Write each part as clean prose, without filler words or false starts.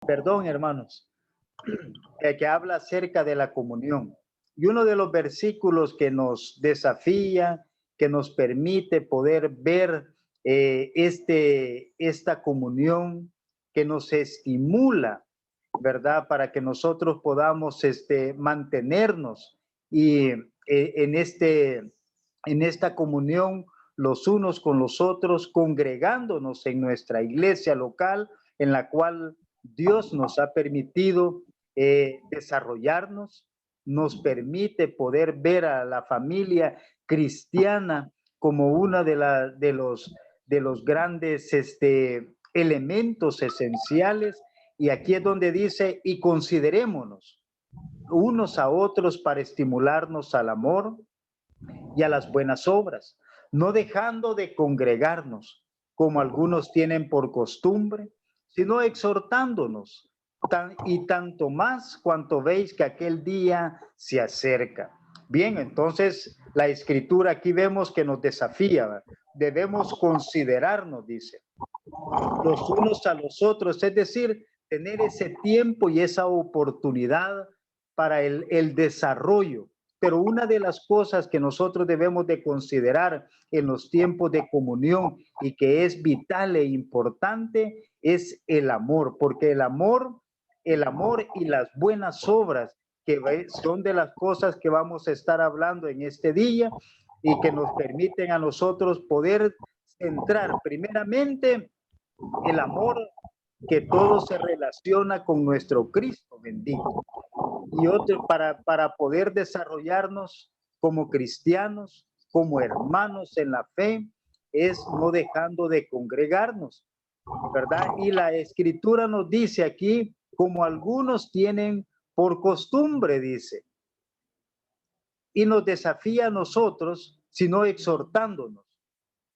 perdón, hermanos, que habla acerca de la comunión. Y uno de los versículos que nos desafía, que nos permite poder ver esta comunión, que nos estimula, ¿verdad? Para que nosotros podamos mantenernos y en esta comunión los unos con los otros, congregándonos en nuestra iglesia local, en la cual Dios nos ha permitido desarrollarnos, nos permite poder ver a la familia cristiana como una de los grandes elementos esenciales. Y aquí es donde dice, y considerémonos unos a otros para estimularnos al amor y a las buenas obras, no dejando de congregarnos, como algunos tienen por costumbre, sino exhortándonos, y tanto más cuanto veis que aquel día se acerca. Bien, entonces la escritura aquí vemos que nos desafía, ¿verdad? Debemos considerarnos, dice, los unos a los otros, es decir, tener ese tiempo y esa oportunidad para el desarrollo. Pero una de las cosas que nosotros debemos de considerar en los tiempos de comunión y que es vital e importante es el amor, porque el amor y las buenas obras, que son de las cosas que vamos a estar hablando en este día y que nos permiten a nosotros poder centrar primeramente el amor, que todo se relaciona con nuestro Cristo bendito. Y otro, para poder desarrollarnos como cristianos, como hermanos en la fe, es no dejando de congregarnos, ¿verdad? Y la escritura nos dice aquí, como algunos tienen por costumbre, dice, y nos desafía a nosotros, sino exhortándonos,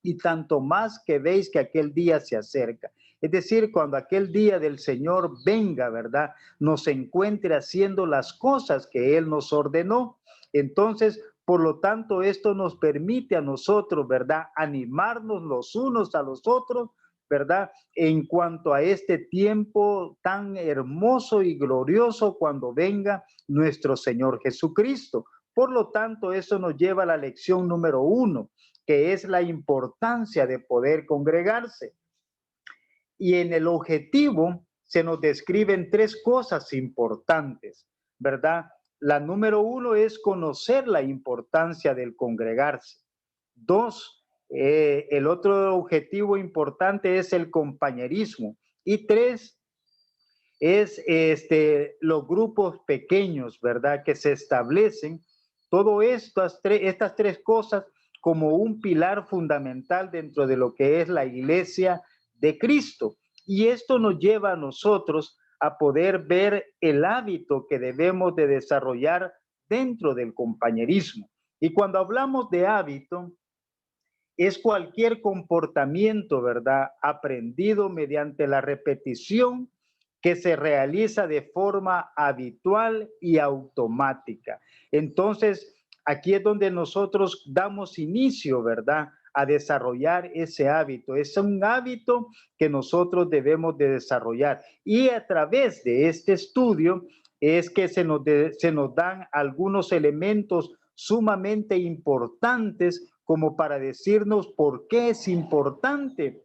y tanto más que veis que aquel día se acerca. Es decir, cuando aquel día del Señor venga, ¿verdad? Nos encuentre haciendo las cosas que Él nos ordenó. Entonces, por lo tanto, esto nos permite a nosotros, ¿verdad? Animarnos los unos a los otros, ¿verdad? En cuanto a este tiempo tan hermoso y glorioso cuando venga nuestro Señor Jesucristo. Por lo tanto, eso nos lleva a la lección número 1, que es la importancia de poder congregarse. Y en el objetivo se nos describen 3 cosas importantes, ¿verdad? La número 1 es conocer la importancia del congregarse. 2, el otro objetivo importante es el compañerismo. Y 3, es los grupos pequeños, ¿verdad? Que se establecen. Todo estas 3 cosas como un pilar fundamental dentro de lo que es la iglesia de Cristo. Y esto nos lleva a nosotros a poder ver el hábito que debemos de desarrollar dentro del compañerismo. Y cuando hablamos de hábito, es cualquier comportamiento, ¿verdad? Aprendido mediante la repetición, que se realiza de forma habitual y automática. Entonces, aquí es donde nosotros damos inicio, ¿verdad? A desarrollar ese hábito. Es un hábito que nosotros debemos de desarrollar. Y a través de este estudio es que se nos dan algunos elementos sumamente importantes como para decirnos por qué es importante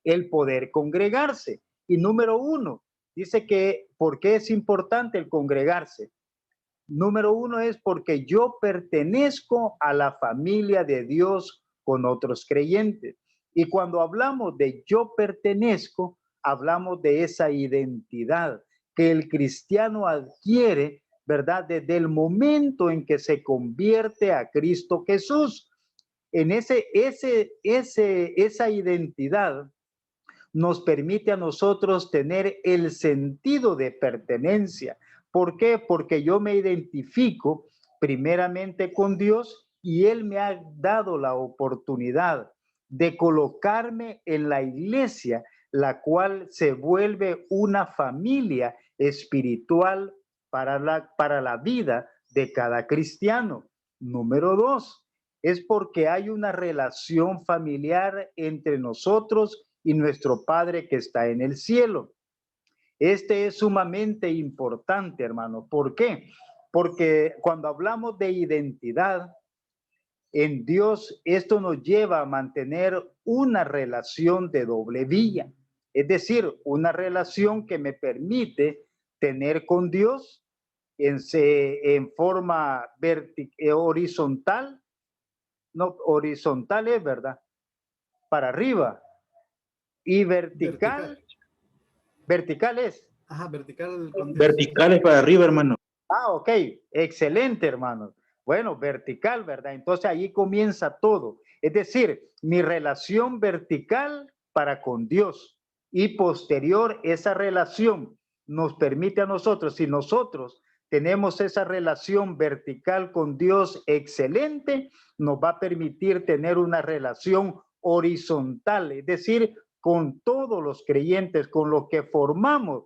el poder congregarse. Y número 1, dice que ¿por qué es importante el congregarse? Número 1 es porque yo pertenezco a la familia de Dios con otros creyentes. Y cuando hablamos de yo pertenezco, hablamos de esa identidad que el cristiano adquiere, ¿verdad? Desde el momento en que se convierte a Cristo Jesús. En esa identidad nos permite a nosotros tener el sentido de pertenencia. ¿Por qué? Porque yo me identifico primeramente con Dios y Él me ha dado la oportunidad de colocarme en la iglesia, la cual se vuelve una familia espiritual para la vida de cada cristiano. Número 2, es porque hay una relación familiar entre nosotros y nuestro Padre que está en el cielo. Este es sumamente importante, hermano. ¿Por qué? Porque cuando hablamos de identidad en Dios, esto nos lleva a mantener una relación de doble vía. Es decir, una relación que me permite tener con Dios en forma horizontal, no, horizontal es verdad, para arriba, y Vertical. vertical es. Ajá, vertical con Dios. Verticales para arriba, hermano. Ah, ok, excelente, hermano. Bueno, vertical, ¿verdad? Entonces ahí comienza todo. Es decir, mi relación vertical para con Dios y posterior esa relación nos permite a nosotros, si nosotros tenemos esa relación vertical con Dios excelente, nos va a permitir tener una relación horizontal, es decir, con todos los creyentes, con los que formamos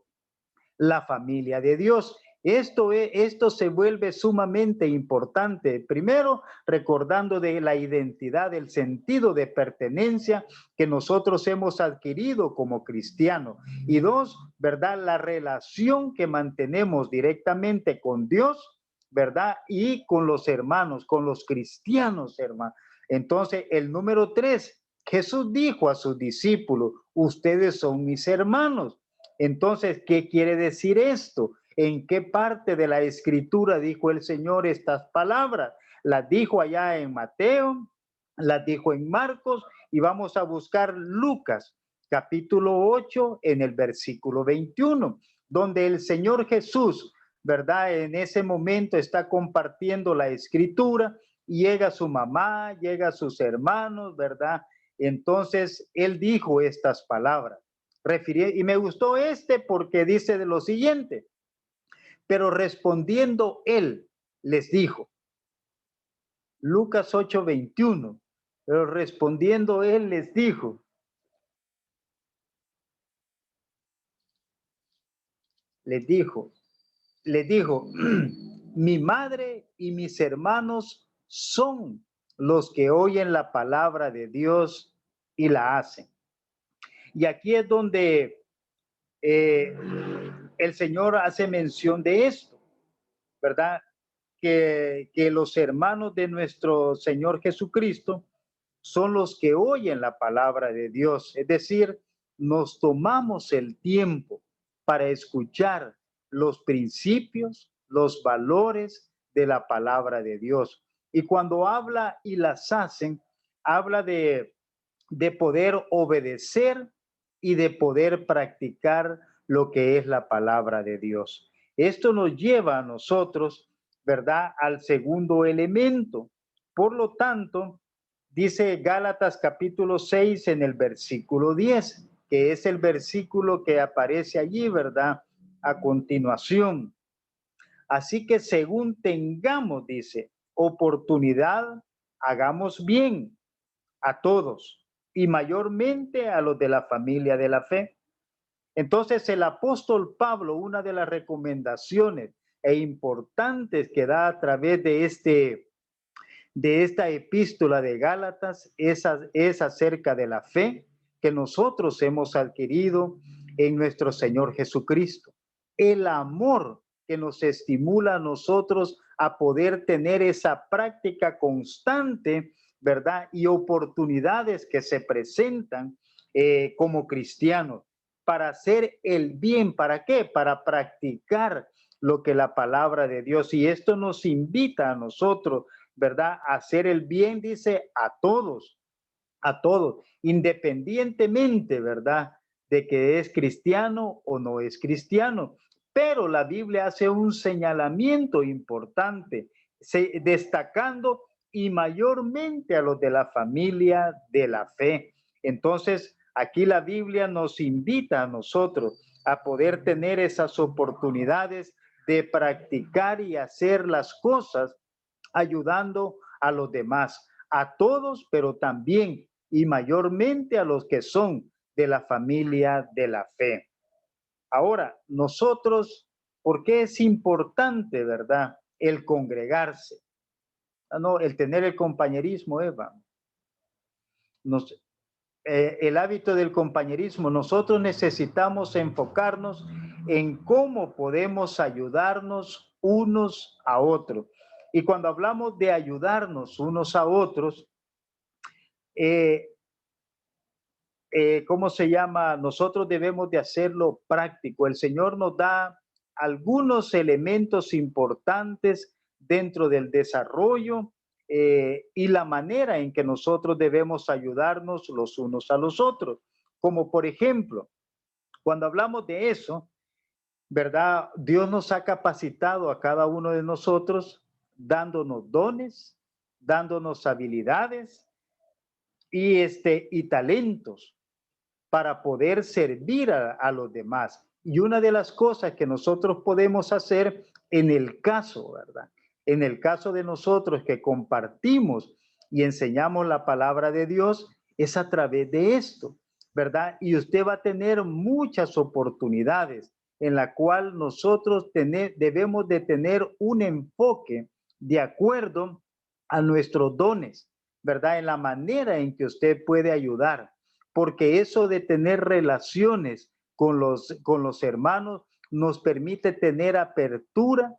la familia de Dios. Esto se vuelve sumamente importante. Primero, recordando de la identidad, el sentido de pertenencia que nosotros hemos adquirido como cristianos. Y dos, ¿verdad? La relación que mantenemos directamente con Dios, ¿verdad? Y con los hermanos, con los cristianos, hermanos. Entonces, el número 3, Jesús dijo a sus discípulos, ustedes son mis hermanos. Entonces, ¿qué quiere decir esto? ¿En qué parte de la escritura dijo el Señor estas palabras? Las dijo allá en Mateo, las dijo en Marcos y vamos a buscar Lucas, capítulo 8, en el versículo 21, donde el Señor Jesús, ¿verdad? En ese momento está compartiendo la escritura, llega su mamá, llega sus hermanos, ¿verdad? Entonces, él dijo estas palabras. Y me gustó porque dice de lo siguiente, pero respondiendo él les dijo, Lucas 8:21, pero respondiendo él les dijo, les dijo, mi madre y mis hermanos son los que oyen la palabra de Dios y la hacen. Y aquí es donde el Señor hace mención de esto, ¿verdad? Que los hermanos de nuestro Señor Jesucristo son los que oyen la palabra de Dios. Es decir, nos tomamos el tiempo para escuchar los principios, los valores de la palabra de Dios. Y cuando habla y las hacen, habla de poder obedecer y de poder practicar lo que es la palabra de Dios. Esto nos lleva a nosotros, ¿verdad?, al segundo elemento. Por lo tanto, dice Gálatas capítulo 6 en el versículo 10, que es el versículo que aparece allí, ¿verdad?, a continuación. Así que según tengamos, dice, oportunidad, hagamos bien a todos y mayormente a los de la familia de la fe. Entonces el apóstol Pablo, una de las recomendaciones importantes que da a través de esta epístola de Gálatas es acerca de la fe que nosotros hemos adquirido en nuestro Señor Jesucristo. El amor que nos estimula a nosotros a poder tener esa práctica constante, ¿verdad? Y oportunidades que se presentan como cristianos para hacer el bien. ¿Para qué? Para practicar lo que la palabra de Dios. Y esto nos invita a nosotros, ¿verdad?, a hacer el bien, dice, a todos, independientemente, ¿verdad?, de que es cristiano o no es cristiano. Pero la Biblia hace un señalamiento importante, destacando y mayormente a los de la familia de la fe. Entonces, aquí la Biblia nos invita a nosotros a poder tener esas oportunidades de practicar y hacer las cosas ayudando a los demás, a todos, pero también y mayormente a los que son de la familia de la fe. Ahora, nosotros, ¿por qué es importante, verdad, el congregarse? No, el tener el compañerismo, Eva. El hábito del compañerismo, nosotros necesitamos enfocarnos en cómo podemos ayudarnos unos a otros. Y cuando hablamos de ayudarnos unos a otros, eh, ¿cómo se llama? Nosotros debemos de hacerlo práctico. El Señor nos da algunos elementos importantes dentro del desarrollo y la manera en que nosotros debemos ayudarnos los unos a los otros. Como por ejemplo, cuando hablamos de eso, ¿verdad? Dios nos ha capacitado a cada uno de nosotros dándonos dones, dándonos habilidades y talentos para poder servir a los demás. Y una de las cosas que nosotros podemos hacer en el caso, ¿verdad? En el caso de nosotros que compartimos y enseñamos la palabra de Dios, es a través de esto, ¿verdad? Y usted va a tener muchas oportunidades en la cual nosotros debemos de tener un enfoque de acuerdo a nuestros dones, ¿verdad? En la manera en que usted puede ayudar, porque eso de tener relaciones con los hermanos nos permite tener apertura,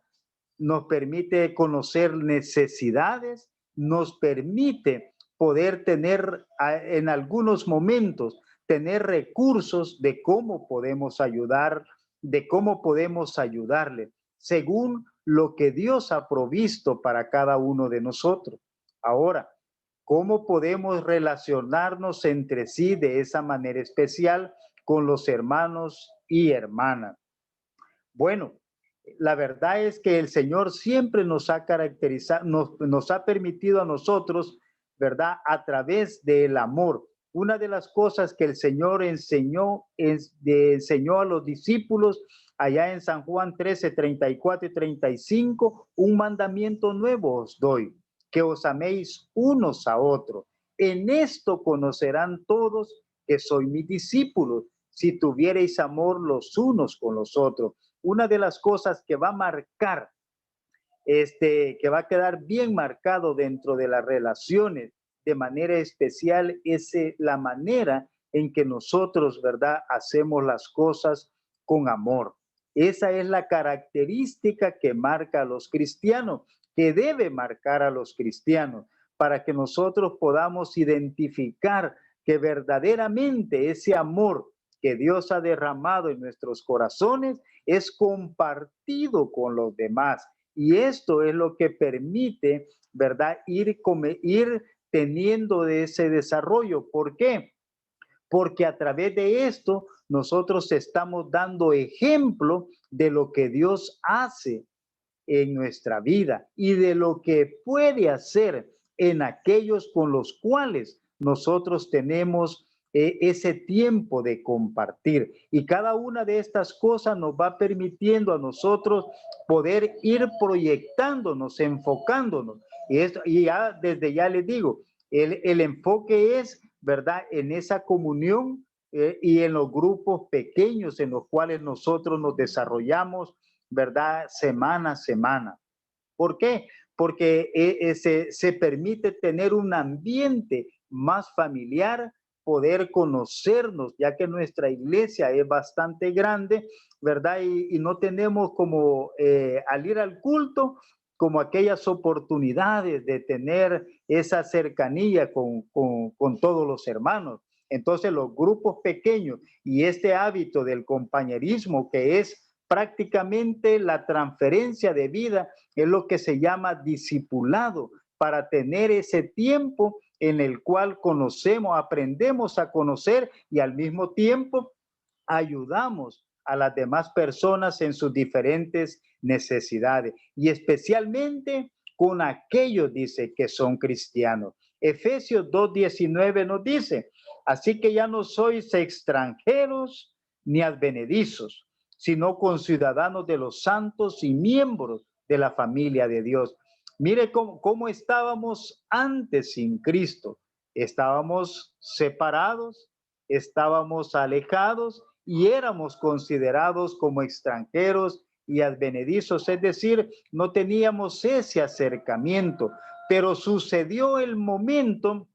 nos permite conocer necesidades, nos permite poder tener en algunos momentos, tener recursos de cómo podemos ayudar, de cómo podemos ayudarle, según lo que Dios ha provisto para cada uno de nosotros. Ahora, ¿cómo podemos relacionarnos entre sí de esa manera especial con los hermanos y hermanas? Bueno, la verdad es que el Señor siempre nos ha caracterizado, nos ha permitido a nosotros, ¿verdad? A través del amor. Una de las cosas que el Señor enseñó a los discípulos allá en San Juan 13, 34 y 35, un mandamiento nuevo os doy, que os améis unos a otros. En esto conocerán todos que soy mis discípulos, si tuviereis amor los unos con los otros. Una de las cosas que va a marcar, que va a quedar bien marcado dentro de las relaciones de manera especial, es la manera en que nosotros, ¿verdad?, hacemos las cosas con amor. Esa es la característica que marca a los cristianos, que debe marcar a los cristianos, para que nosotros podamos identificar que verdaderamente ese amor que Dios ha derramado en nuestros corazones es compartido con los demás. Y esto es lo que permite, ¿verdad?, ir teniendo de ese desarrollo. ¿Por qué? Porque a través de esto nosotros estamos dando ejemplo de lo que Dios hace en nuestra vida y de lo que puede hacer en aquellos con los cuales nosotros tenemos ese tiempo de compartir. Y cada una de estas cosas nos va permitiendo a nosotros poder ir proyectándonos, enfocándonos. Y ya desde ya les digo, el enfoque es, ¿verdad?, en esa comunión y en los grupos pequeños en los cuales nosotros nos desarrollamos, ¿verdad?, semana a semana. ¿Por qué? Porque se permite tener un ambiente más familiar, poder conocernos, ya que nuestra iglesia es bastante grande, ¿verdad? Y no tenemos como al ir al culto, como aquellas oportunidades de tener esa cercanía con todos los hermanos. Entonces los grupos pequeños y este hábito del compañerismo, que es prácticamente la transferencia de vida, es lo que se llama discipulado, para tener ese tiempo en el cual conocemos, aprendemos a conocer y al mismo tiempo ayudamos a las demás personas en sus diferentes necesidades y especialmente con aquellos, dice, que son cristianos. Efesios 2:19 nos dice, así que ya no sois extranjeros ni advenedizos, sino conciudadanos de los santos y miembros de la familia de Dios. Mire cómo estábamos antes sin Cristo. Estábamos separados, estábamos alejados y éramos considerados como extranjeros y advenedizos, es decir, no teníamos ese acercamiento, pero sucedió el momento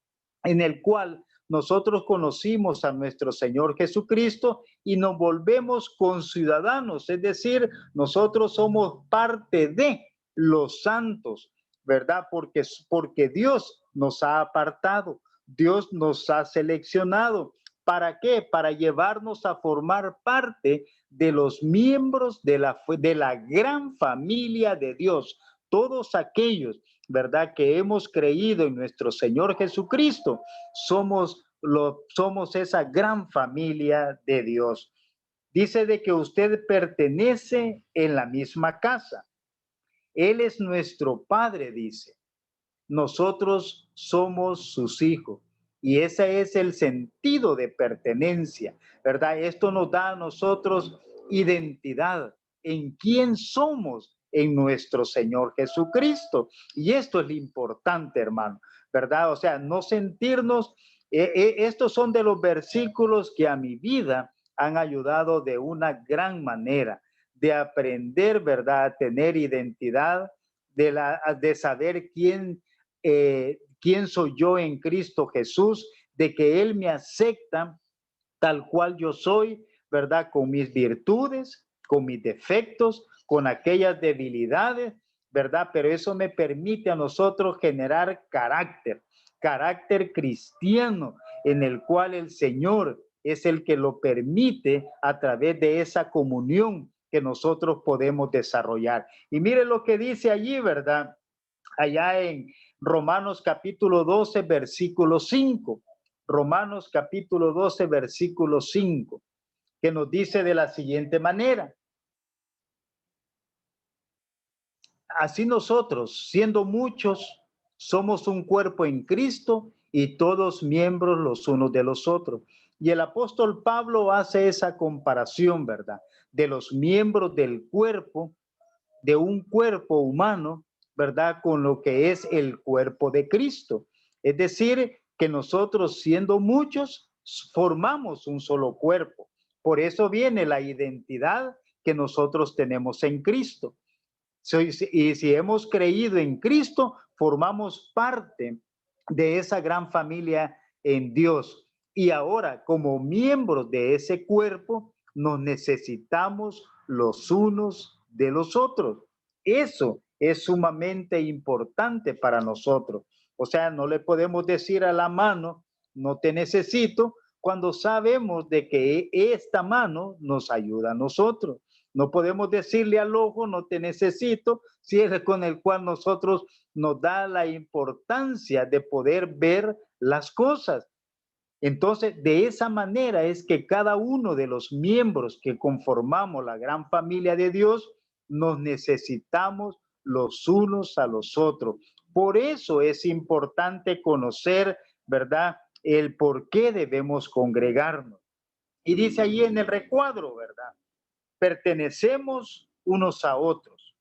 en el cual nosotros conocimos a nuestro Señor Jesucristo y nos volvemos conciudadanos, es decir, nosotros somos parte de los santos, ¿verdad? Porque Dios nos ha apartado, Dios nos ha seleccionado. ¿Para qué? Para llevarnos a formar parte de los miembros de la gran familia de Dios. Todos aquellos, ¿verdad?, que hemos creído en nuestro Señor Jesucristo, somos esa gran familia de Dios. Dice de que usted pertenece en la misma casa. Él es nuestro Padre, dice. Nosotros somos sus hijos. Y ese es el sentido de pertenencia, ¿verdad? Esto nos da a nosotros identidad en quién somos en nuestro Señor Jesucristo. Y esto es lo importante, hermano, ¿verdad? O sea, no sentirnos, estos son de los versículos que a mi vida han ayudado de una gran manera, de aprender, ¿verdad?, a tener identidad, de saber quién soy yo en Cristo Jesús, de que Él me acepta tal cual yo soy, ¿verdad? Con mis virtudes, con mis defectos, con aquellas debilidades, ¿verdad? Pero eso me permite a nosotros generar carácter cristiano, en el cual el Señor es el que lo permite a través de esa comunión que nosotros podemos desarrollar. Y mire lo que dice allí, ¿verdad? Allá en Romanos capítulo 12, versículo 5. Romanos capítulo 12, versículo 5, que nos dice de la siguiente manera: así nosotros, siendo muchos, somos un cuerpo en Cristo y todos miembros los unos de los otros. Y el apóstol Pablo hace esa comparación, ¿verdad?, de los miembros del cuerpo, de un cuerpo humano, ¿verdad?, con lo que es el cuerpo de Cristo. Es decir, que nosotros, siendo muchos, formamos un solo cuerpo. Por eso viene la identidad que nosotros tenemos en Cristo. Y si hemos creído en Cristo, formamos parte de esa gran familia en Dios. Y ahora, como miembros de ese cuerpo, nos necesitamos los unos de los otros. Eso es sumamente importante para nosotros. O sea, no le podemos decir a la mano, no te necesito, cuando sabemos de que esta mano nos ayuda a nosotros. No podemos decirle al ojo, no te necesito, si es con el cual nosotros nos da la importancia de poder ver las cosas. Entonces, de esa manera es que cada uno de los miembros que conformamos la gran familia de Dios, nos necesitamos los unos a los otros. Por eso es importante conocer, ¿verdad?, el por qué debemos congregarnos. Y dice allí en el recuadro, ¿verdad?, pertenecemos unos a otros.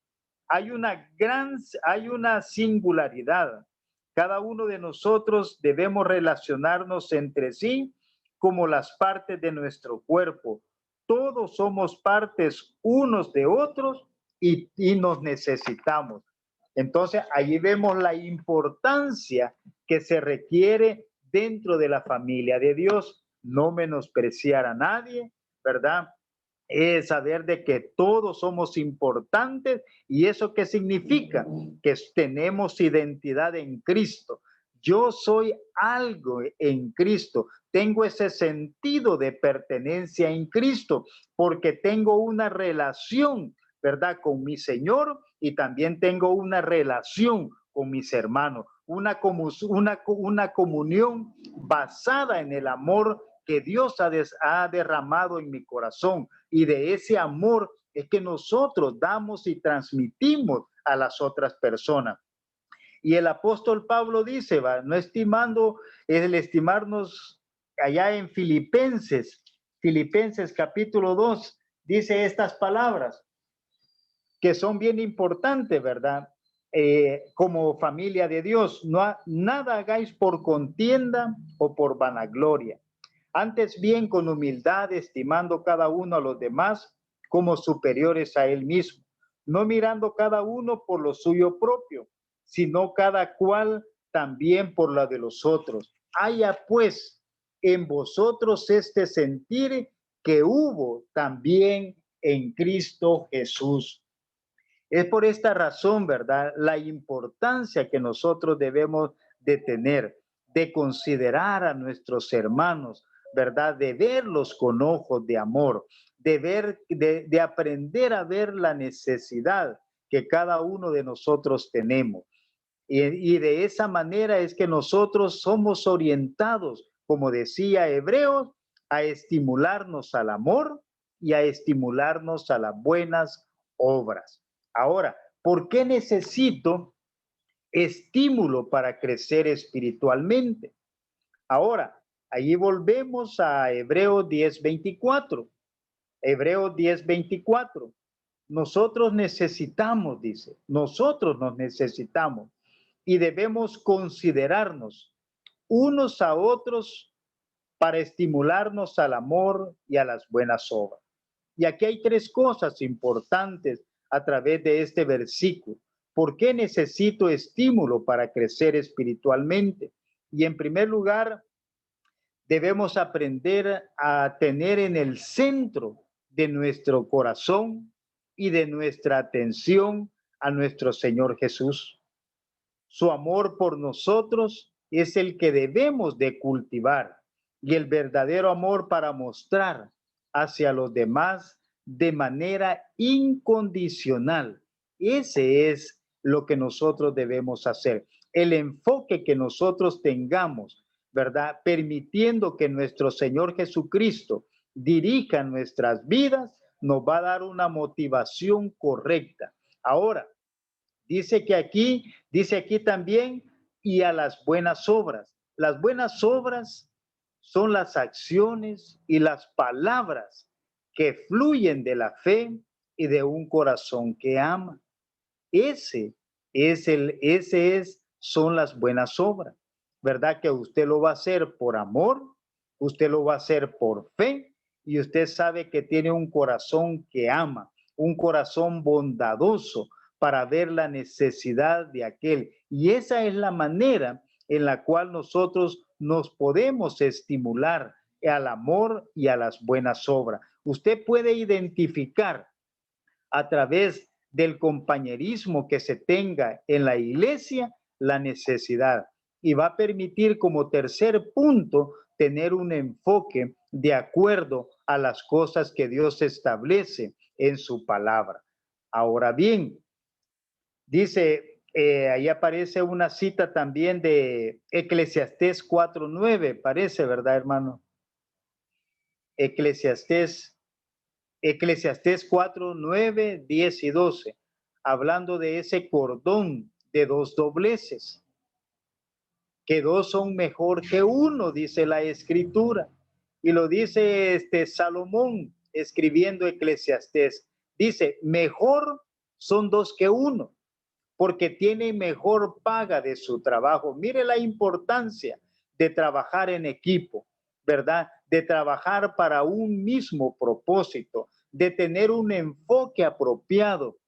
Hay una singularidad. Cada uno de nosotros debemos relacionarnos entre sí como las partes de nuestro cuerpo. Todos somos partes unos de otros y nos necesitamos. Entonces, allí vemos la importancia que se requiere dentro de la familia de Dios. No menospreciar a nadie, ¿verdad? Es saber de que todos somos importantes. ¿Y eso qué significa? Que tenemos identidad en Cristo. Yo soy algo en Cristo. Tengo ese sentido de pertenencia en Cristo porque tengo una relación, ¿verdad?, con mi Señor, y también tengo una relación con mis hermanos, una comunión basada en el amor que Dios ha derramado en mi corazón, y de ese amor es que nosotros damos y transmitimos a las otras personas. Y el apóstol Pablo dice, va, no estimando, el estimarnos allá en Filipenses capítulo 2, dice estas palabras que son bien importantes, ¿verdad? Como familia de Dios, nada hagáis por contienda o por vanagloria. Antes bien, con humildad, estimando cada uno a los demás como superiores a él mismo, no mirando cada uno por lo suyo propio, sino cada cual también por la de los otros. Haya pues en vosotros este sentir que hubo también en Cristo Jesús. Es por esta razón, ¿verdad?, la importancia que nosotros debemos de tener, de considerar a nuestros hermanos, ¿verdad?, de verlos con ojos de amor, de ver, de aprender a ver la necesidad que cada uno de nosotros tenemos. Y de esa manera es que nosotros somos orientados, como decía Hebreos, a estimularnos al amor y a estimularnos a las buenas obras. Ahora, ¿por qué necesito estímulo para crecer espiritualmente? Ahora, ahí volvemos a Hebreos 10:24. Hebreos 10:24. Nosotros necesitamos, dice, nosotros nos necesitamos y debemos considerarnos unos a otros para estimularnos al amor y a las buenas obras. Y aquí hay tres cosas importantes a través de este versículo. ¿Por qué necesito estímulo para crecer espiritualmente? Y en primer lugar, debemos aprender a tener en el centro de nuestro corazón y de nuestra atención a nuestro Señor Jesús. Su amor por nosotros es el que debemos de cultivar y el verdadero amor para mostrar hacia los demás de manera incondicional. Ese es lo que nosotros debemos hacer. El enfoque que nosotros tengamos, ¿verdad?, permitiendo que nuestro Señor Jesucristo dirija nuestras vidas, nos va a dar una motivación correcta. Ahora, dice aquí también, y a las buenas obras. Las buenas obras son las acciones y las palabras que fluyen de la fe y de un corazón que ama. Son las buenas obras, ¿verdad? Que usted lo va a hacer por amor, usted lo va a hacer por fe y usted sabe que tiene un corazón que ama, un corazón bondadoso para ver la necesidad de aquel. Y esa es la manera en la cual nosotros nos podemos estimular al amor y a las buenas obras. Usted puede identificar a través del compañerismo que se tenga en la iglesia la necesidad y va a permitir como tercer punto tener un enfoque de acuerdo a las cosas que Dios establece en su palabra. Ahora bien, dice, ahí aparece una cita también de Eclesiastés 4:9, parece, ¿verdad, hermano? Eclesiastés 4, 9, 10 y 12, hablando de ese cordón de dos dobleces, que dos son mejor que uno, dice la escritura. Y lo dice Salomón escribiendo Eclesiastés. Dice, mejor son dos que uno, porque tiene mejor paga de su trabajo. Mire la importancia de trabajar en equipo, ¿verdad? De trabajar para un mismo propósito, de tener un enfoque apropiado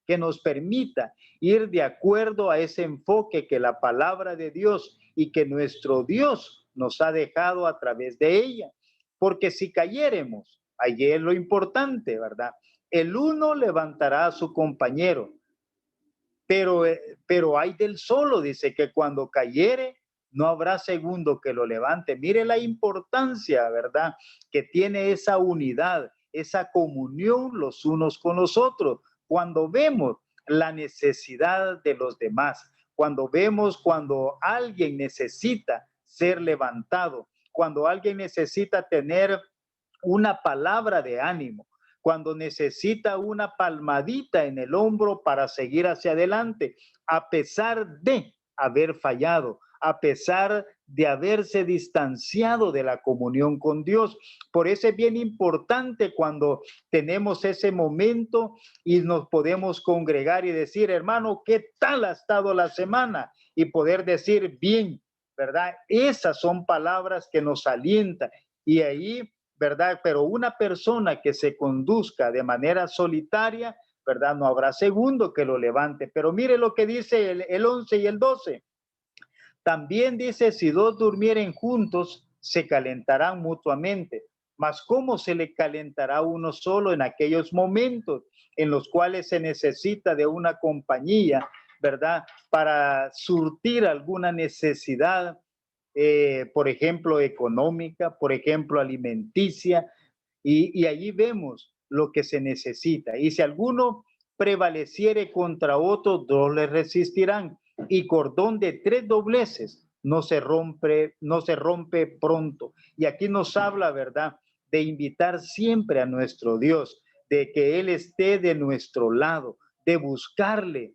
que nos permita ir de acuerdo a ese enfoque que la palabra de Dios y que nuestro Dios nos ha dejado a través de ella. Porque si cayéremos, allí es lo importante, ¿verdad? El uno levantará a su compañero, pero hay del solo, dice que cuando cayere, no habrá segundo que lo levante. Mire la importancia, ¿verdad?, que tiene esa unidad, esa comunión los unos con los otros. Cuando vemos la necesidad de los demás, cuando alguien necesita ser levantado, cuando alguien necesita tener una palabra de ánimo, cuando necesita una palmadita en el hombro para seguir hacia adelante, a pesar de haber fallado, a pesar de haberse distanciado de la comunión con Dios. Por eso es bien importante cuando tenemos ese momento y nos podemos congregar y decir, hermano, ¿qué tal ha estado la semana? Y poder decir, bien, ¿verdad? Esas son palabras que nos alientan. Y ahí, ¿verdad? Pero una persona que se conduzca de manera solitaria, ¿verdad? No habrá segundo que lo levante. Pero mire lo que dice el 11 y el 12. También dice, si dos durmieren juntos, se calentarán mutuamente. Mas ¿cómo se le calentará uno solo en aquellos momentos en los cuales se necesita de una compañía, ¿verdad? Para surtir alguna necesidad, por ejemplo, económica, por ejemplo, alimenticia, y allí vemos lo que se necesita. Y si alguno prevaleciere contra otro, dos le resistirán. Y cordón de tres dobleces no se rompe pronto. Y aquí nos habla, ¿verdad?, de invitar siempre a nuestro Dios, de que Él esté de nuestro lado, de buscarle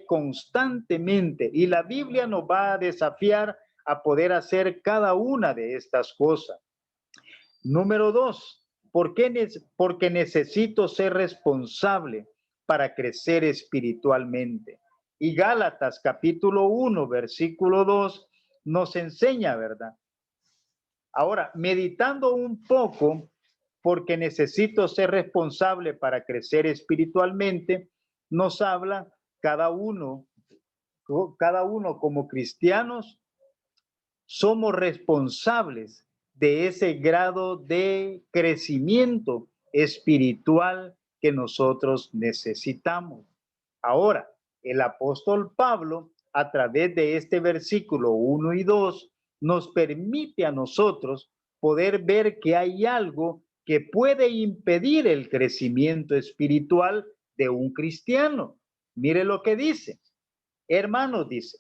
constantemente. Y la Biblia nos va a desafiar a poder hacer cada una de estas cosas. Número dos, porque necesito ser responsable para crecer espiritualmente. Y Gálatas capítulo 1, versículo 2 nos enseña, ¿verdad? Ahora, meditando un poco, porque necesito ser responsable para crecer espiritualmente, nos habla cada uno como cristianos somos responsables de ese grado de crecimiento espiritual que nosotros necesitamos. Ahora, el apóstol Pablo, a través de este versículo 1 y 2, nos permite a nosotros poder ver que hay algo que puede impedir el crecimiento espiritual de un cristiano. Mire lo que dice. Hermanos, dice,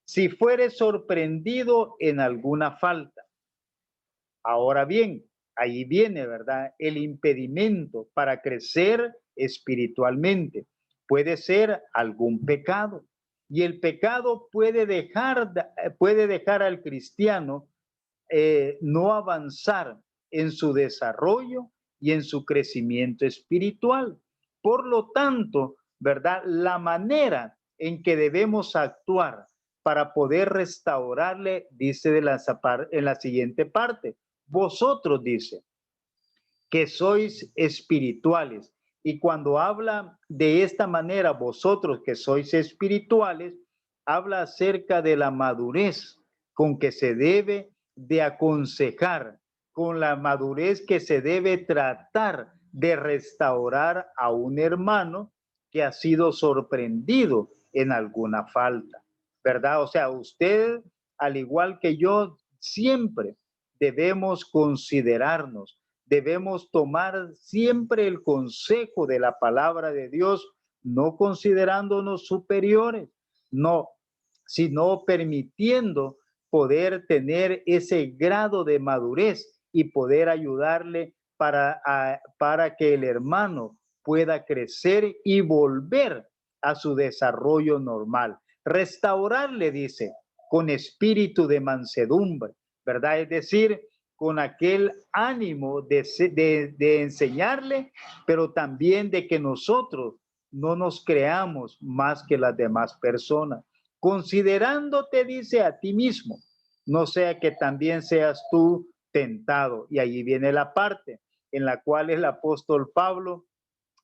si fuere sorprendido en alguna falta. Ahora bien, ahí viene, ¿verdad?, el impedimento para crecer espiritualmente. Puede ser algún pecado. Y el pecado puede dejar al cristiano no avanzar en su desarrollo y en su crecimiento espiritual. Por lo tanto, ¿verdad?, la manera en que debemos actuar para poder restaurarle, dice en la siguiente parte, vosotros, dice, que sois espirituales. Y cuando habla de esta manera, vosotros que sois espirituales, habla acerca de la madurez con que se debe de aconsejar, con la madurez que se debe tratar de restaurar a un hermano que ha sido sorprendido en alguna falta, ¿verdad? O sea, usted, al igual que yo, siempre debemos considerarnos, debemos tomar siempre el consejo de la palabra de Dios, no considerándonos superiores, no, sino permitiendo poder tener ese grado de madurez y poder ayudarle para que el hermano pueda crecer y volver a su desarrollo normal. Restaurarle, dice, con espíritu de mansedumbre, ¿verdad? Es decir, con aquel ánimo de enseñarle, pero también de que nosotros no nos creamos más que las demás personas. Considerándote, dice, a ti mismo, no sea que también seas tú tentado. Y ahí viene la parte en la cual el apóstol Pablo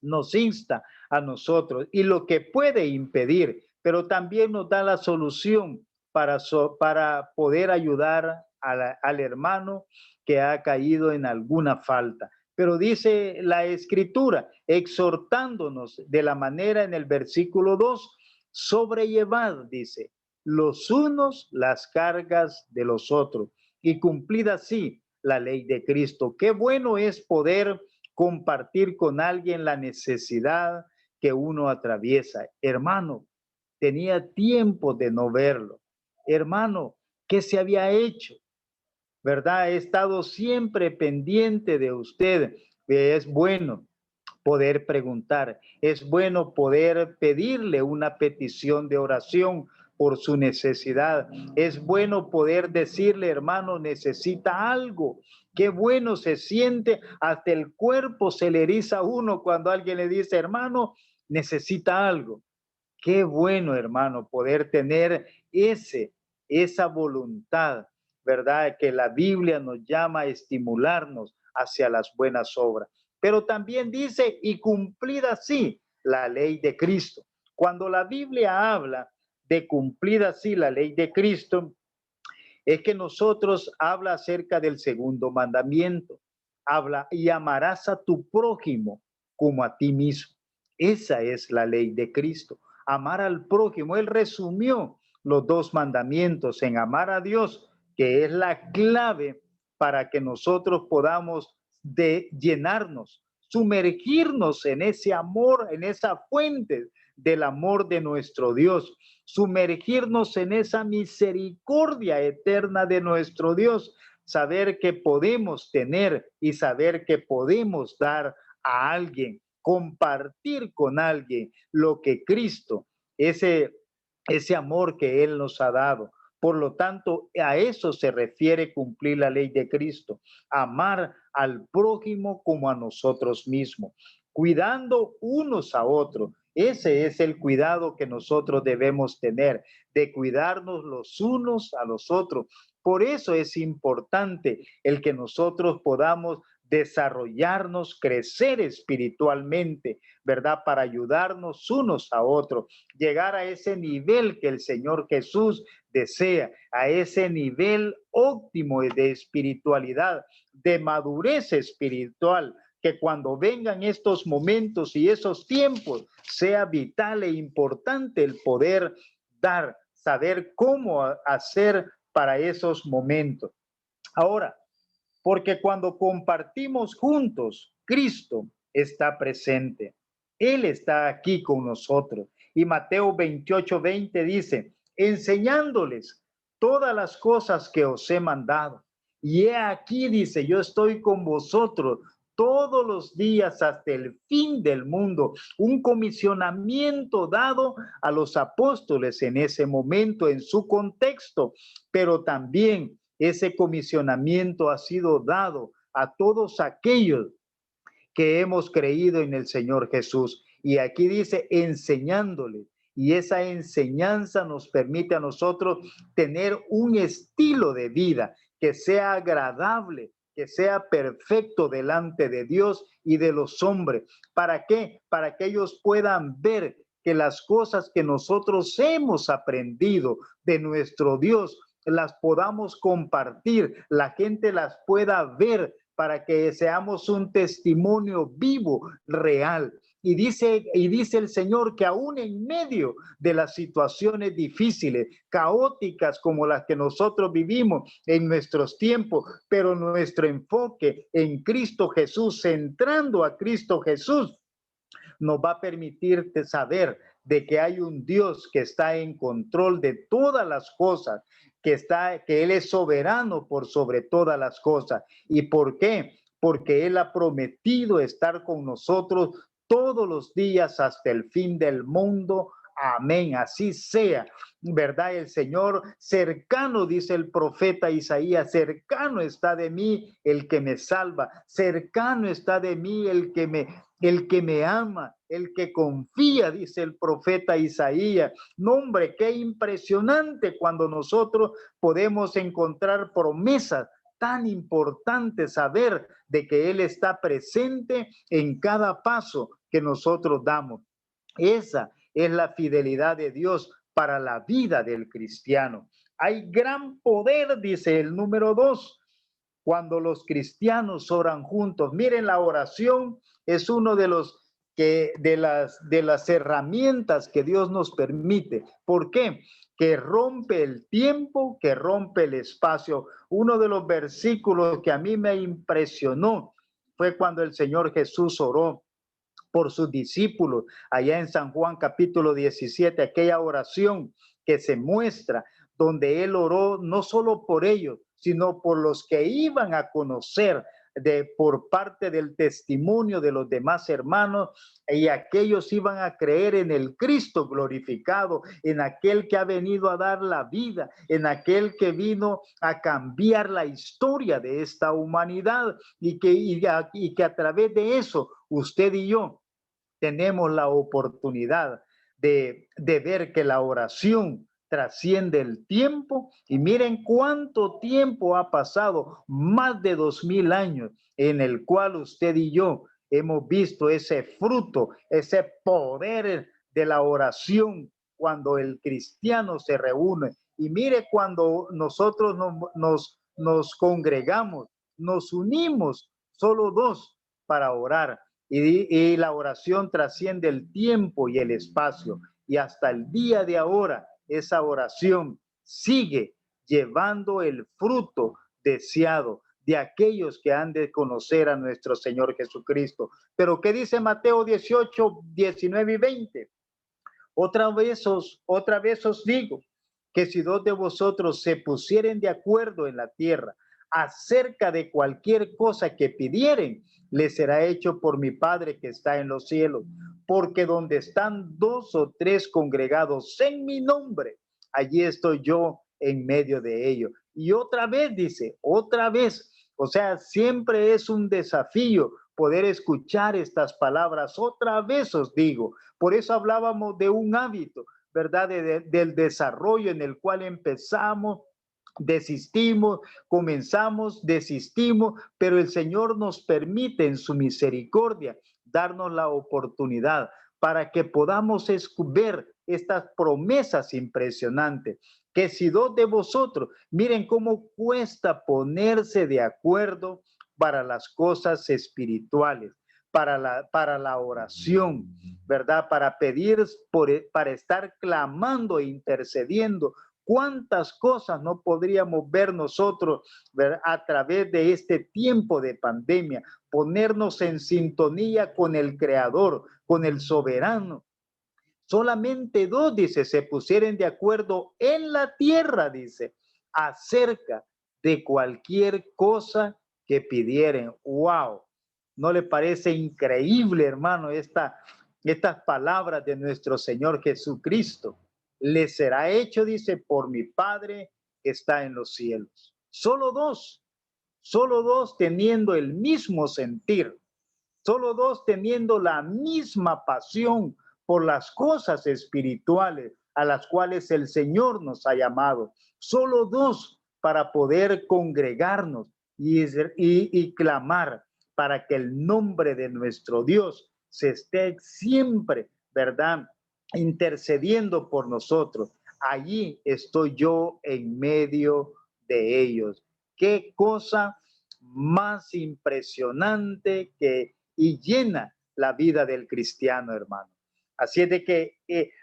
nos insta a nosotros y lo que puede impedir, pero también nos da la solución para poder ayudar al hermano que ha caído en alguna falta. Pero dice la escritura, exhortándonos de la manera en el versículo 2, sobrellevad, dice, los unos las cargas de los otros y cumplid así la ley de Cristo. Qué bueno es poder compartir con alguien la necesidad que uno atraviesa. Hermano, tenía tiempo de no verlo. Hermano, ¿qué se había hecho? ¿Verdad? He estado siempre pendiente de usted. Es bueno poder preguntar, es bueno poder pedirle una petición de oración por su necesidad. Es bueno poder decirle, hermano, necesita algo. Qué bueno se siente, hasta el cuerpo se le eriza a uno cuando alguien le dice, hermano, necesita algo. Qué bueno, hermano, poder tener esa voluntad, ¿verdad? Que la Biblia nos llama a estimularnos hacia las buenas obras. Pero también dice, y cumplida así la ley de Cristo. Cuando la Biblia habla de cumplir así la ley de Cristo, es que nosotros habla acerca del segundo mandamiento. Habla y amarás a tu prójimo como a ti mismo. Esa es la ley de Cristo. Amar al prójimo. Él resumió los dos mandamientos en amar a Dios, que es la clave para que nosotros podamos llenarnos, sumergirnos en ese amor, en esa fuente del amor de nuestro Dios, sumergirnos en esa misericordia eterna de nuestro Dios, saber que podemos tener y saber que podemos dar a alguien, compartir con alguien lo que Cristo, ese amor que Él nos ha dado. Por lo tanto, a eso se refiere cumplir la ley de Cristo, amar al prójimo como a nosotros mismos, cuidando unos a otros. Ese es el cuidado que nosotros debemos tener, de cuidarnos los unos a los otros. Por eso es importante el que nosotros podamos desarrollarnos, crecer espiritualmente, ¿verdad? Para ayudarnos unos a otros, llegar a ese nivel que el Señor Jesús desea, a ese nivel óptimo de espiritualidad, de madurez espiritual, que cuando vengan estos momentos y esos tiempos, sea vital e importante el poder dar, saber cómo hacer para esos momentos. Ahora, porque cuando compartimos juntos, Cristo está presente. Él está aquí con nosotros. Y Mateo 28:20 dice, enseñándoles todas las cosas que os he mandado. Y he aquí, dice, yo estoy con vosotros todos los días hasta el fin del mundo. Un comisionamiento dado a los apóstoles en ese momento, en su contexto, pero también ese comisionamiento ha sido dado a todos aquellos que hemos creído en el Señor Jesús. Y aquí dice enseñándole. Y esa enseñanza nos permite a nosotros tener un estilo de vida que sea agradable, que sea perfecto delante de Dios y de los hombres. ¿Para qué? Para que ellos puedan ver que las cosas que nosotros hemos aprendido de nuestro Dios las podamos compartir, la gente las pueda ver para que seamos un testimonio vivo, real. Y dice el Señor que aún en medio de las situaciones difíciles, caóticas como las que nosotros vivimos en nuestros tiempos, pero nuestro enfoque en Cristo Jesús, centrando a Cristo Jesús, nos va a permitir saber de que hay un Dios que está en control de todas las cosas, que Él es soberano por sobre todas las cosas. ¿Y por qué? Porque Él ha prometido estar con nosotros todos los días hasta el fin del mundo. Amén, así sea, ¿verdad? El Señor cercano, dice el profeta Isaías, cercano está de mí el que me salva, cercano está de mí el que me ama, el que confía, dice el profeta Isaías. No, hombre, qué impresionante cuando nosotros podemos encontrar promesas tan importantes, saber de que Él está presente en cada paso que nosotros damos. Esa es la fidelidad de Dios para la vida del cristiano. Hay gran poder, dice el número 2, cuando los cristianos oran juntos. Miren, la oración es uno de las herramientas que Dios nos permite. ¿Por qué? Que rompe el tiempo, que rompe el espacio. Uno de los versículos que a mí me impresionó fue cuando el Señor Jesús oró por sus discípulos, allá en San Juan capítulo 17, aquella oración que se muestra, donde Él oró no solo por ellos, sino por los que iban a conocer por parte del testimonio de los demás hermanos, y aquellos iban a creer en el Cristo glorificado, en aquel que ha venido a dar la vida, en aquel que vino a cambiar la historia de esta humanidad, y que a través de eso usted y yo tenemos la oportunidad de ver que la oración trasciende el tiempo. Y miren cuánto tiempo ha pasado, más de 2000 años, en el cual usted y yo hemos visto ese fruto, ese poder de la oración cuando el cristiano se reúne Y mire, cuando nosotros nos congregamos, nos unimos, solo dos, para orar. Y la oración trasciende el tiempo y el espacio. Y hasta el día de ahora, esa oración sigue llevando el fruto deseado de aquellos que han de conocer a nuestro Señor Jesucristo. Pero ¿qué dice Mateo 18, 19 y 20? Otra vez os digo que si dos de vosotros se pusieren de acuerdo en la tierra acerca de cualquier cosa que pidieren, les será hecho por mi Padre que está en los cielos. Porque donde están dos o tres congregados en mi nombre, allí estoy yo en medio de ellos. Y otra vez dice, otra vez, o sea, siempre es un desafío poder escuchar estas palabras. Otra vez os digo, por eso hablábamos de un hábito, ¿verdad? Del desarrollo en el cual empezamos, desistimos, comenzamos, desistimos, pero el Señor nos permite en su misericordia darnos la oportunidad para que podamos ver estas promesas impresionantes. Que si dos de vosotros, miren cómo cuesta ponerse de acuerdo para las cosas espirituales, para la oración, ¿verdad? Para pedir, para estar clamando e intercediendo. ¿Cuántas cosas no podríamos ver nosotros, ¿verdad? A través de este tiempo de pandemia? Ponernos en sintonía con el Creador, con el Soberano. Solamente dos, dice, se pusieren de acuerdo en la tierra, dice, acerca de cualquier cosa que pidieren. ¡Wow! ¿No le parece increíble, hermano, estas palabras de nuestro Señor Jesucristo? Le será hecho, dice, por mi Padre que está en los cielos. Solo dos teniendo el mismo sentir, solo dos teniendo la misma pasión por las cosas espirituales a las cuales el Señor nos ha llamado. Solo dos para poder congregarnos y clamar para que el nombre de nuestro Dios se esté siempre, ¿verdad? Intercediendo por nosotros. Allí estoy yo en medio de ellos. Qué cosa más impresionante y llena la vida del cristiano, hermano. Así es de que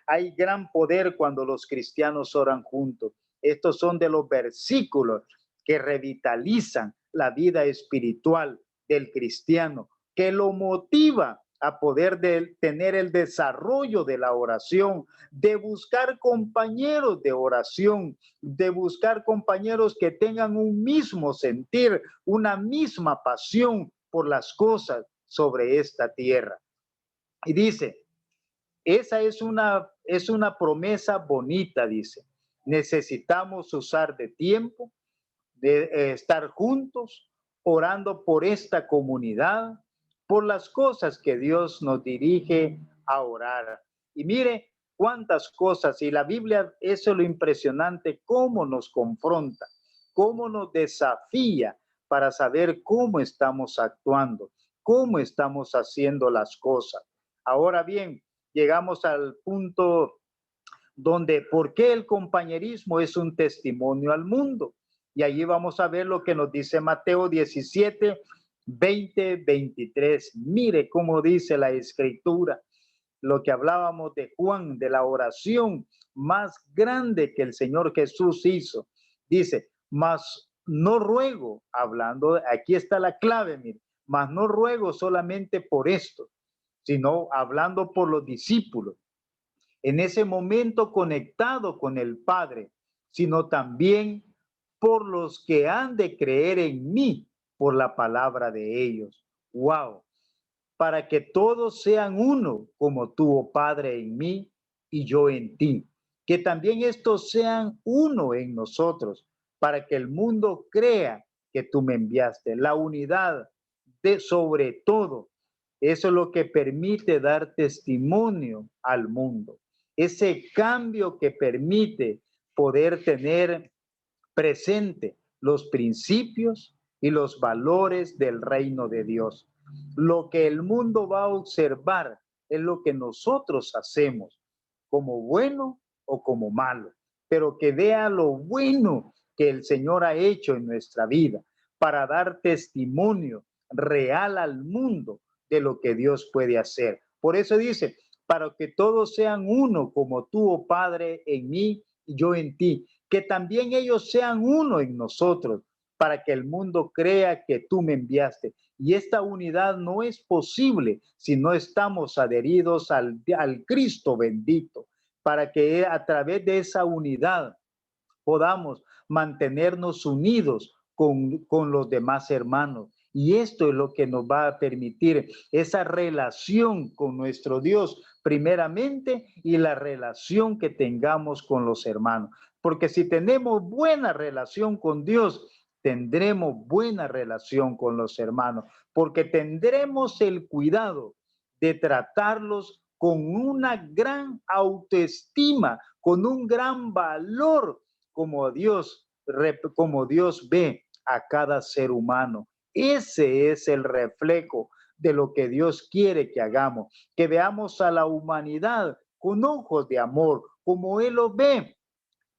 hay gran poder cuando los cristianos oran juntos. Estos son de los versículos que revitalizan la vida espiritual del cristiano, que lo motiva a poder tener el desarrollo de la oración, de buscar compañeros de oración, de buscar compañeros que tengan un mismo sentir, una misma pasión por las cosas sobre esta tierra. Y dice, esa es una promesa bonita, dice. Necesitamos usar de tiempo, de estar juntos, orando por esta comunidad, por las cosas que Dios nos dirige a orar. Y mire cuántas cosas, y la Biblia, eso es lo impresionante, cómo nos confronta, cómo nos desafía para saber cómo estamos actuando, cómo estamos haciendo las cosas. Ahora bien, llegamos al punto donde por qué el compañerismo es un testimonio al mundo. Y allí vamos a ver lo que nos dice Mateo 17, 20, 23. Mire cómo dice la escritura, lo que hablábamos de Juan, de la oración más grande que el Señor Jesús hizo. Dice, mas no ruego, hablando, aquí está la clave, mire, mas no ruego solamente por esto, sino hablando por los discípulos en ese momento conectado con el Padre, sino también por los que han de creer en mí por la palabra de ellos. ¡Wow! Para que todos sean uno, como tú, oh Padre, en mí y yo en ti. Que también estos sean uno en nosotros, para que el mundo crea que tú me enviaste. La unidad de sobre todo, eso es lo que permite dar testimonio al mundo. Ese cambio que permite poder tener presente los principios y los valores del reino de Dios. Lo que el mundo va a observar es lo que nosotros hacemos, como bueno o como malo. pero que vea lo bueno que el Señor ha hecho en nuestra vida, para dar testimonio real al mundo de lo que Dios puede hacer. Por eso dice, para que todos sean uno, como tú, oh Padre, en mí y yo en ti, que también ellos sean uno en nosotros, para que el mundo crea que tú me enviaste. Y esta unidad no es posible si no estamos adheridos al Cristo bendito, para que a través de esa unidad podamos mantenernos unidos con los demás hermanos. Y esto es lo que nos va a permitir esa relación con nuestro Dios, primeramente, y la relación que tengamos con los hermanos. Porque si tenemos buena relación con Dios, tendremos buena relación con los hermanos, porque tendremos el cuidado de tratarlos con una gran autoestima, con un gran valor, como Dios ve a cada ser humano. Ese es el reflejo de lo que Dios quiere que hagamos, que veamos a la humanidad con ojos de amor, como Él lo ve,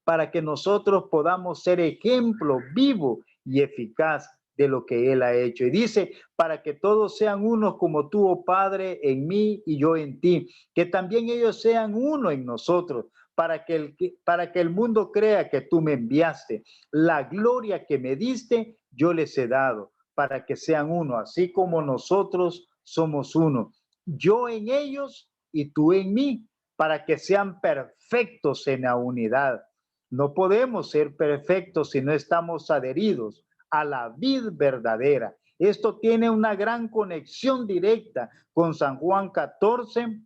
para que nosotros podamos ser ejemplo vivo y eficaz de lo que Él ha hecho. Y dice, para que todos sean unos como tú, oh Padre, en mí y yo en ti, que también ellos sean uno en nosotros, para que el mundo crea que tú me enviaste. La gloria que me diste, yo les he dado, para que sean uno, así como nosotros somos uno. Yo en ellos y tú en mí, para que sean perfectos en la unidad. No podemos ser perfectos si no estamos adheridos a la vid verdadera. Esto tiene una gran conexión directa con San Juan 14,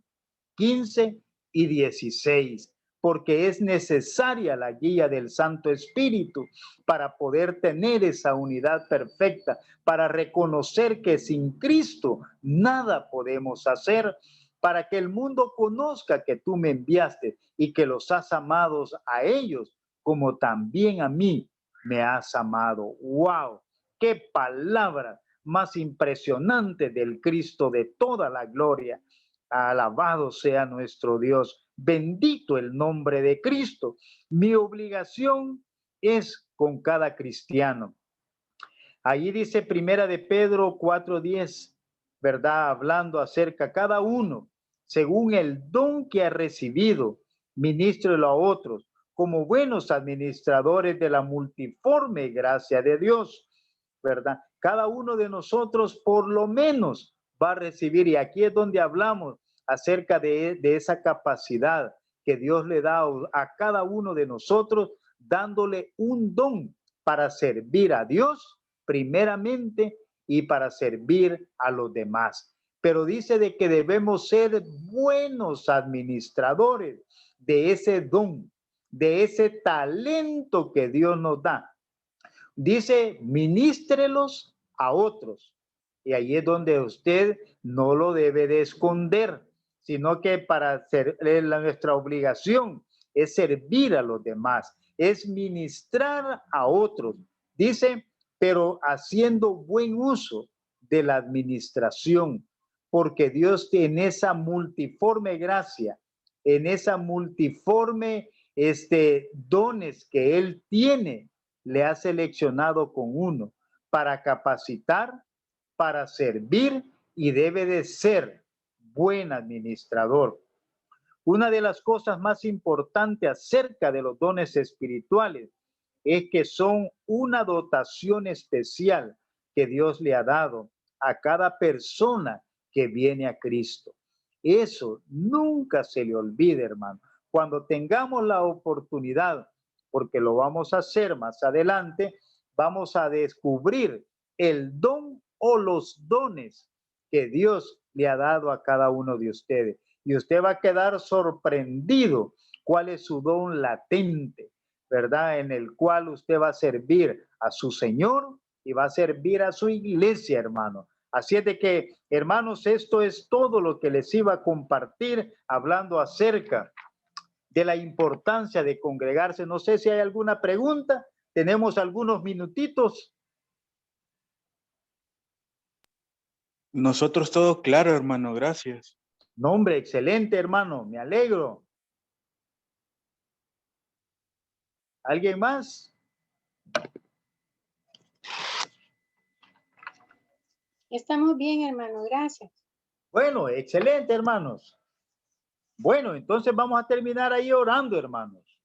15 y 16, porque es necesaria la guía del Santo Espíritu para poder tener esa unidad perfecta, para reconocer que sin Cristo nada podemos hacer, para que el mundo conozca que tú me enviaste y que los has amados a ellos como también a mí me has amado. ¡Wow! ¡Qué palabra más impresionante del Cristo de toda la gloria! Alabado sea nuestro Dios. Bendito el nombre de Cristo. Mi obligación es con cada cristiano. Allí dice Primera de Pedro 4:10, ¿verdad? Hablando acerca cada uno, según el don que ha recibido, ministrelo a otros, como buenos administradores de la multiforme gracia de Dios, ¿verdad? Cada uno de nosotros por lo menos va a recibir, y aquí es donde hablamos acerca de esa capacidad que Dios le da a cada uno de nosotros, dándole un don para servir a Dios primeramente y para servir a los demás. Pero dice de que debemos ser buenos administradores de ese don, de ese talento que Dios nos da. Dice, ministrelos a otros. Y ahí es donde usted no lo debe de esconder, sino que para ser nuestra obligación es servir a los demás, es ministrar a otros. Dice, pero haciendo buen uso de la administración, porque Dios tiene esa multiforme gracia, en esa multiforme dones que Él tiene, le ha seleccionado con uno para capacitar, para servir, y debe de ser buen administrador. Una de las cosas más importantes acerca de los dones espirituales es que son una dotación especial que Dios le ha dado a cada persona que viene a Cristo. Eso nunca se le olvide, hermano. Cuando tengamos la oportunidad, porque lo vamos a hacer más adelante, vamos a descubrir el don o los dones que Dios le ha dado a cada uno de ustedes. Y usted va a quedar sorprendido cuál es su don latente, ¿verdad? En el cual usted va a servir a su Señor y va a servir a su iglesia, hermano. Así es de que, hermanos, esto es todo lo que les iba a compartir hablando acerca de la importancia de congregarse. No sé si hay alguna pregunta. Tenemos algunos minutitos. Nosotros todo claro, hermano, gracias. No, hombre, excelente, hermano. Me alegro. ¿Alguien más? Estamos bien, hermano, gracias. Bueno, excelente, hermanos. Bueno, entonces vamos a terminar ahí orando, hermanos.